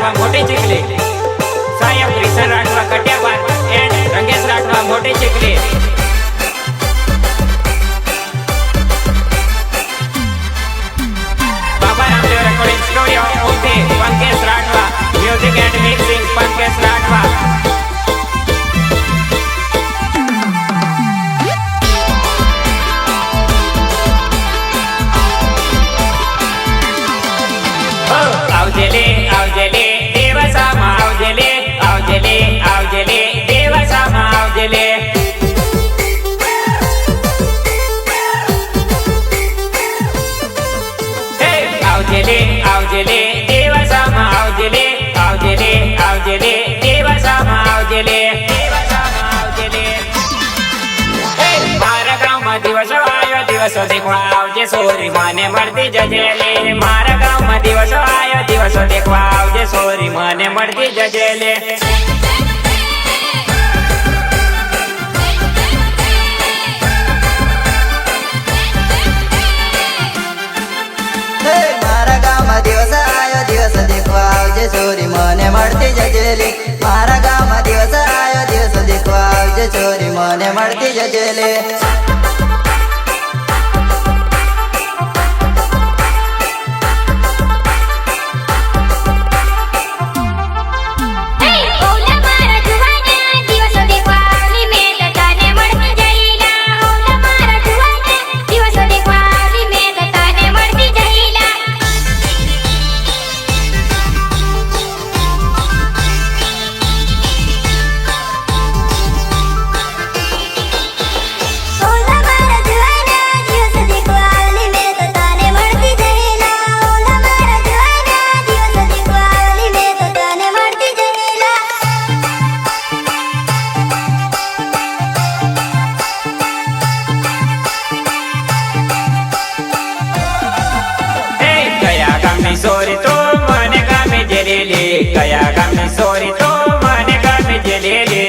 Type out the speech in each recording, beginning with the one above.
Rathwa Mote Chikhale, Sayab Risan Rathwa Katiyabar and Rangesh Rathwa Mote Chikhale. Baba Ramdev recording studio उमते Pankaj Rathwa, music and mixing Pankaj Rathwa. आवजेले आवजेले देवसामा आवजेले आवजेले आवजेले देवसामा आवजेले। हे आवजेले आवजेले देवसामा आवजेले आवजेले आवजेले देवसामा आवजेले देवसामा आवजेले। हे मारा गाँव में दिवस आयो दिवस देखवा आवजे सोरी माने मरती जजेले। मारा गाँव में दिवस आयो दिवस देखवा आवजे सोरी माने मरती जजेले। मारा गाँव में दिवस आयो दिवस देखवा आवजे सोरी माने मरती जजेले। मारा गाँव में दिवस आयो दिवस देखवा आवजे सोरी माने मरती जजेले। सोरी तो माने गामे जलेले, कया गामे सोरी तो माने गामे जलेले।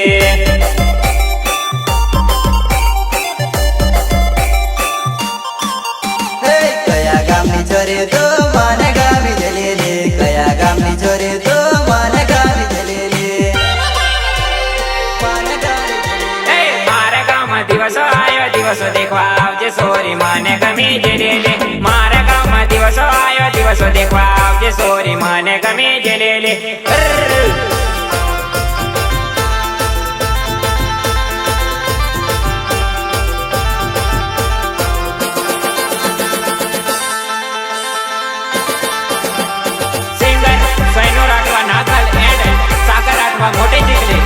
कया गामी छोरे तो माने गामी जलेले, कया गामी छोरे तो माने गामी जलेले। मारा गाँव में दिवस आयो दिवस देखवा आवजे सोरी माने गामे जलेले। मारा गाँव में दिवस आयो दिवस देखवा आवजे सोरी माने गामे जलेले। Singer सैनो Rathwa Nagal and Sagar Rathwa Mote Chikhale.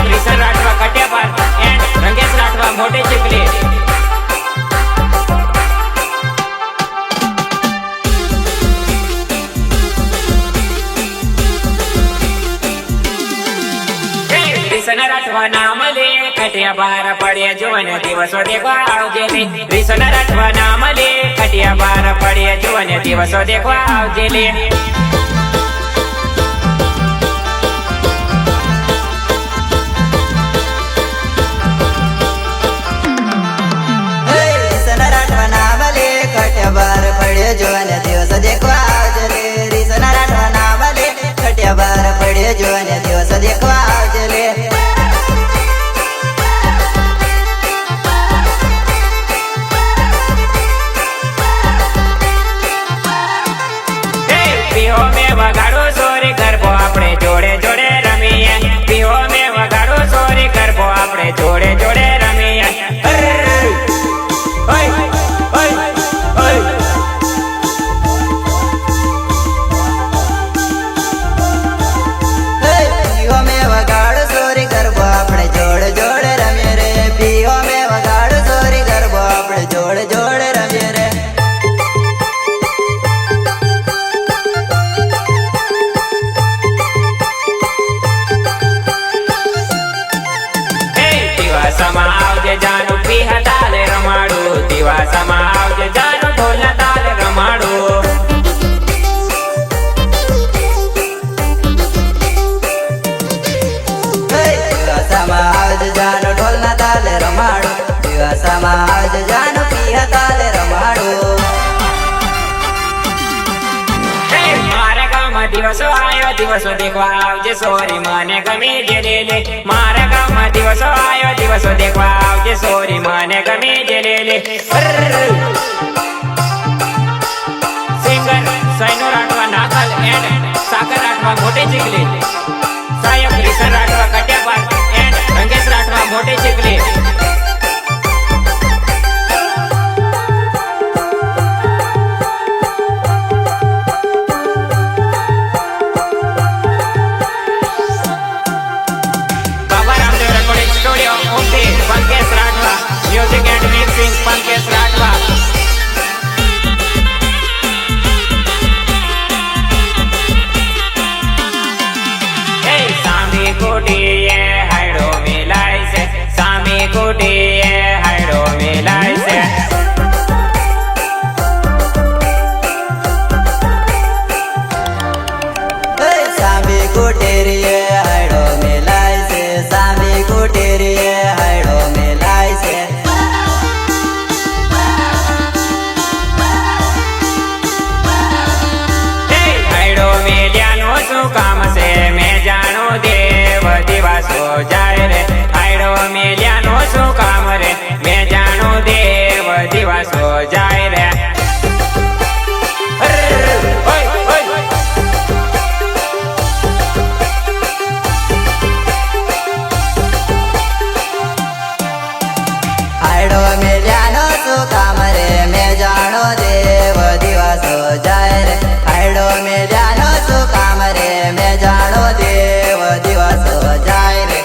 Risen Rathwa Katiyabar and Rangesh Rathwa Mote Chikhale. Risen Rathwa नामले कटियाबार पड़े जुवन दिवस देखवा आवजेले। रिसन राठवा नामले कटियाबार पड़े जुवन दिवस देखवा आवजेले। कटियाबार पड़े जोन दिवस देखवा आवजेले। रिसन राठवा नामले कटियाबार पड़े जोन दिवस देखवा आवजेले। पीहो में वगाड़ो सोरी करबो आपणे जोड़े जोड़े रमीए। पीहो में वगाड़ो सोरी करबो आपणे जोड़े जोड़े रमीए। sama આવજે જાનું પિયા તાલે રમાડું. મારા ગામમાં દિવસો આવ્યો દિવસો દેખવા આવજે સોરી મને ગમી જે લે મારા ગામમાં દિવસો આવ્યો દિવસો દેખવા આવજે સોરી મને ગમી જે લે સિંગર સૈનો રાઠવા નાગલ and Sagar Rathwa Moti Chikli Sayak Risar Rathwa Katiyapar and Rangesh Rathwa Moti Chikli Pankaj Rathwa music and mixing Pankaj Rathwa सामी कोटी ये हाइडो मिलाई से सामी कोटी ये हाइडो मिलाई से સામી કોટેરીએ હાયડો મેલાય છે સામી કોટેરીએ હાયડો મેલાય છે હાયડો મેલ્યાનો શું કામ છે મેં જાણું દેવ દિવસો જાય રે હાયડો મેલ્યાનો શું કામ રે મેં જાણું દેવ દિવસો જાય રે હાયડો મેલ્યાનો શું કામ રે મેં જાણો દેવ દિવસો જાય રે હાયડો મેલ્યાનો શું કામ રે મેં જાણો દેવ દિવસો જાય રે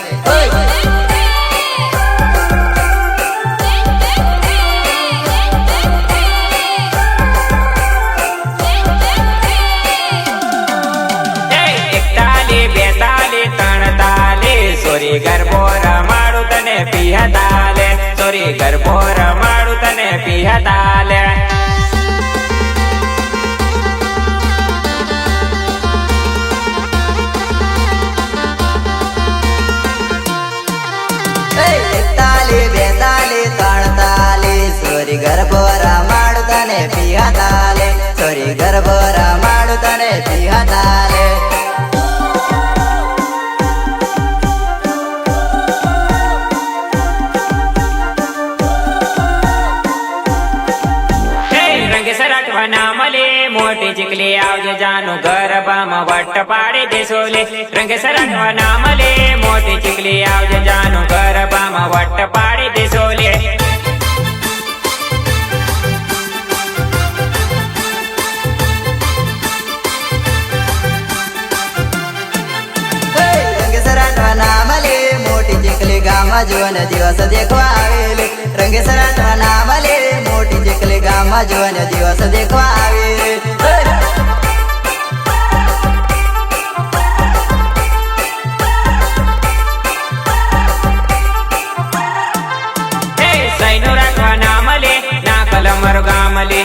સોરી ગરબો રમાડું તને પિયા તાલે સોરી ગરબો રમાડું તને પિયા તાલે તાલી બેતાલી ત્રણ તાલી સોરી ગરબો રમાડું તને પિયા તાલે સોરી ગરબો રમાડું તને પિયા તાલે મોટી ચીકલી આવજે જાનું ગરબામાં વટ પાડી દેશો લે રંગે સરાઠવા નામ લે મોટી ચીકલી આવજે જાનું ગરબામાં વટ પાડી દેશો લે નામ લે મોટી ચીકલી ગામમાં જોને દિવસ દેખવા આવેલી રંગે સરાઠવા નામ લે મોટી ચીકલી ગામમાં જોને દિવસ દેખવા આવેલી સૈનો રાખવા નામ લે ના કલમર ગામ લે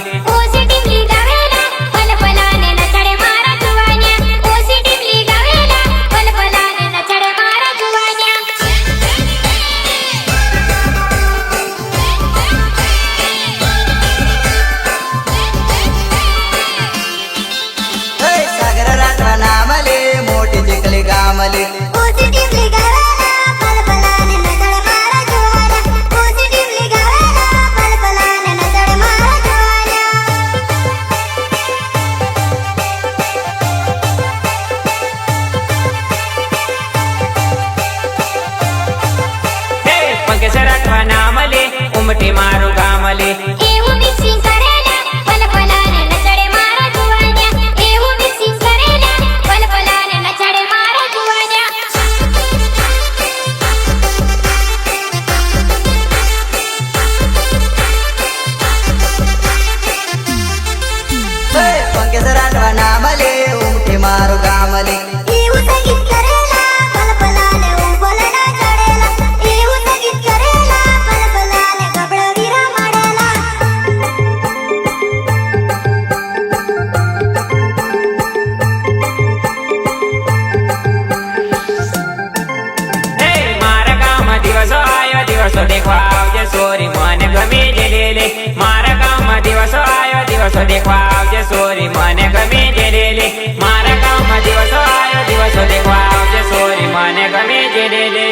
ઉમટી મારું ગામ લે એવું મિક્સિંગ કરેલા પલપલાને નચડે મારા જુવાનિયા એવું મિક્સિંગ કરેલા પલપલાને નચડે મારા જુવાનિયા દિવસો દેખવા આવજે સોરી મને ગમે જે રેલે મારા ગામમાં દિવસો આવ્યો દિવસો દેખવા આવજે સોરી મને ગમે જે રેલે